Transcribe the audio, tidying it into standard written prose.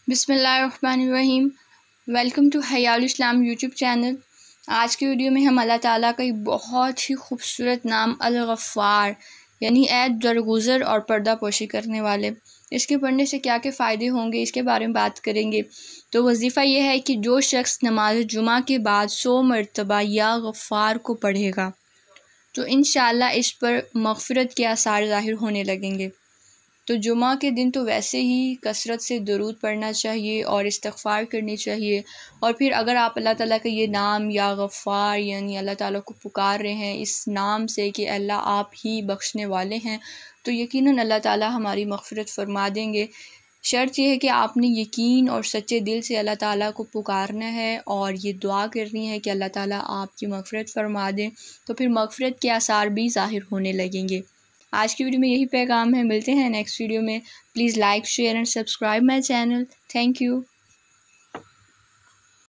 بسم اللہ الرحمن الرحیم۔ ویلکم ٹو حیال اسلام یوٹیوب چینل۔ آج کی ویڈیو میں ہم اللہ تعالیٰ کا ایک بہت ہی خوبصورت نام الغفار یعنی اے درگزر اور پردہ پوشی کرنے والے، اس کے پڑھنے سے کیا کیا فائدے ہوں گے اس کے بارے میں بات کریں گے۔ تو وظیفہ یہ ہے کہ جو شخص نماز جمعہ کے بعد 100 مرتبہ یا غفار کو پڑھے گا تو انشاءاللہ اس پر مغفرت کے آثار ظاہر ہونے لگیں گے۔ تو جمعہ کے دن تو ویسے ہی کثرت سے درود پڑھنا چاہیے اور استغفار کرنی چاہیے، اور پھر اگر آپ اللہ تعالیٰ کا یہ نام یا غفار یعنی اللہ تعالیٰ کو پکار رہے ہیں اس نام سے کہ اللہ آپ ہی بخشنے والے ہیں، تو یقیناً اللہ تعالیٰ ہماری مغفرت فرما دیں گے۔ شرط یہ ہے کہ آپ نے یقین اور سچے دل سے اللہ تعالیٰ کو پکارنا ہے اور یہ دعا کرنی ہے کہ اللہ تعالیٰ آپ کی مغفرت فرما دیں، تو پھر مغفرت کے آثار بھی ظاہر ہونے لگیں گے۔ آج کی ویڈیو میں یہی پیغام ہے، ملتے ہیں نیکسٹ ویڈیو میں۔ Please like, share and subscribe my channel. Thank you.